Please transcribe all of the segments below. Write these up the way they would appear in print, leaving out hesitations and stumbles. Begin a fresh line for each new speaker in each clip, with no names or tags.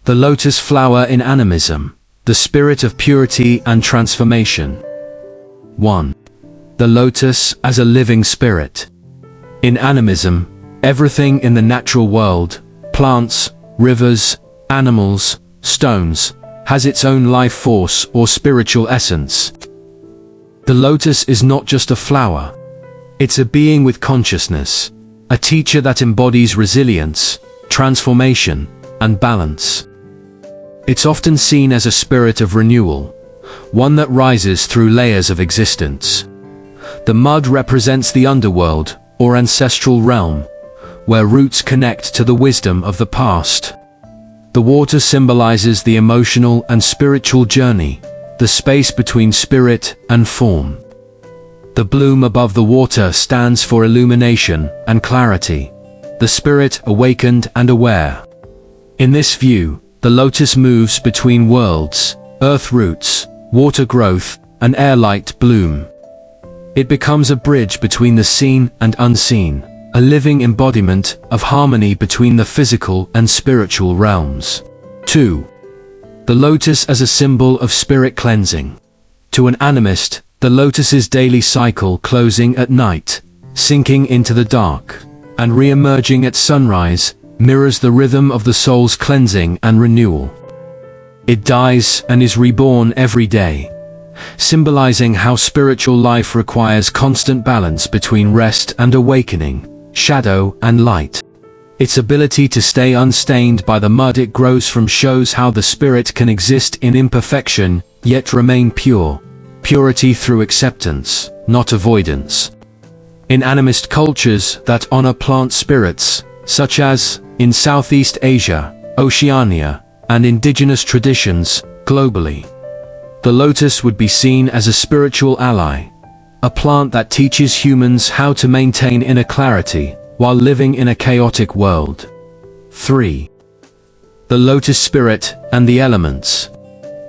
The lotus flower in animism, the spirit of purity and transformation. 1. The lotus as a living spirit. In animism, everything in the natural world, plants, rivers, animals, stones, has its own life force or spiritual essence. The lotus is not just a flower. It's a being with consciousness, a teacher that embodies resilience, transformation, and balance. It's often seen as a spirit of renewal, one that rises through layers of existence. The mud represents the underworld, or ancestral realm, where roots connect to the wisdom of the past. The water symbolizes the emotional and spiritual journey, the space between spirit and form. The bloom above the water stands for illumination and clarity, the spirit awakened and aware. In this view, the lotus moves between worlds, earth roots, water growth, and air light bloom. It becomes a bridge between the seen and unseen, a living embodiment of harmony between the physical and spiritual realms. 2. The lotus as a symbol of spirit cleansing. To an animist, the lotus's daily cycle closing at night, sinking into the dark, and re-emerging at sunrise, mirrors the rhythm of the soul's cleansing and renewal. It dies and is reborn every day, symbolizing how spiritual life requires constant balance between rest and awakening, shadow and light. Its ability to stay unstained by the mud it grows from shows how the spirit can exist in imperfection, yet remain pure. Purity through acceptance, not avoidance. In animist cultures that honor plant spirits, such as in Southeast Asia, Oceania, and indigenous traditions globally, the lotus would be seen as a spiritual ally, a plant that teaches humans how to maintain inner clarity while living in a chaotic world. 3. The lotus spirit and the elements.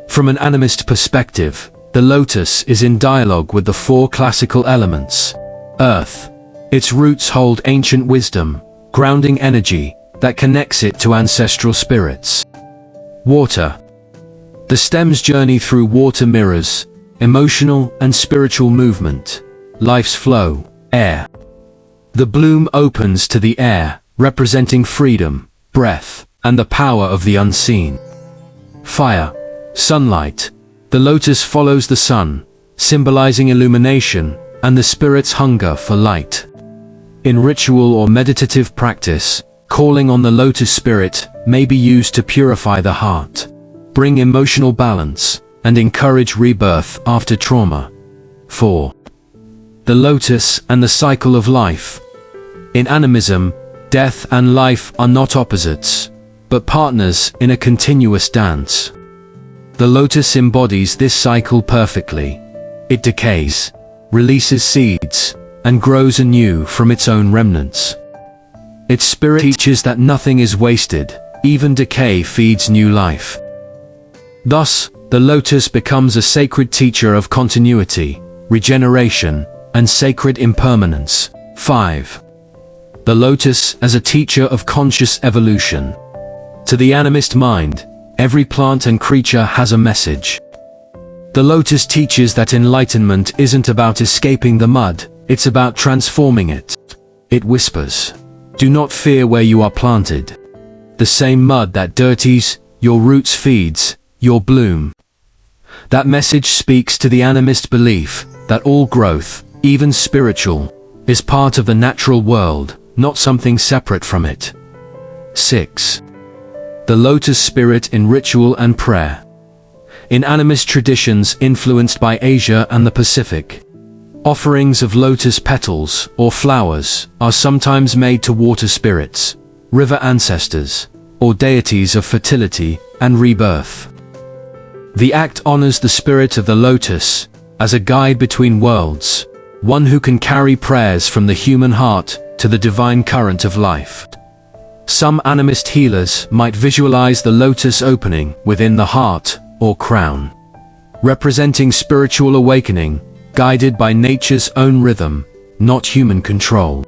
From an animist perspective, the lotus is in dialogue with the four classical elements. Earth. Its roots hold ancient wisdom, grounding energy that connects it to ancestral spirits. Water. The stem's journey through water mirrors emotional and spiritual movement, life's flow. Air. The bloom opens to the air, representing freedom, breath, and the power of the unseen. Fire. Sunlight. The lotus follows the sun, symbolizing illumination and the spirit's hunger for light. In ritual or meditative practice, calling on the lotus spirit may be used to purify the heart, bring emotional balance, and encourage rebirth after trauma. 4. The lotus and the cycle of life. In animism, death and life are not opposites, but partners in a continuous dance. The lotus embodies this cycle perfectly. It decays, releases seeds, and grows anew from its own remnants. Its spirit teaches that nothing is wasted, even decay feeds new life. Thus, the lotus becomes a sacred teacher of continuity, regeneration, and sacred impermanence. 5. The lotus as a teacher of conscious evolution. To the animist mind, every plant and creature has a message. The lotus teaches that enlightenment isn't about escaping the mud, it's about transforming it. It whispers, "Do not fear where you are planted. The same mud that dirties your roots feeds your bloom." That message speaks to the animist belief that all growth, even spiritual, is part of the natural world, not something separate from it. 6. The lotus spirit in ritual and prayer. In animist traditions influenced by Asia and the Pacific, offerings of lotus petals or flowers are sometimes made to water spirits, river ancestors, or deities of fertility and rebirth. The act honors the spirit of the lotus as a guide between worlds, one who can carry prayers from the human heart to the divine current of life. Some animist healers might visualize the lotus opening within the heart or crown, representing spiritual awakening, guided by nature's own rhythm, not human control.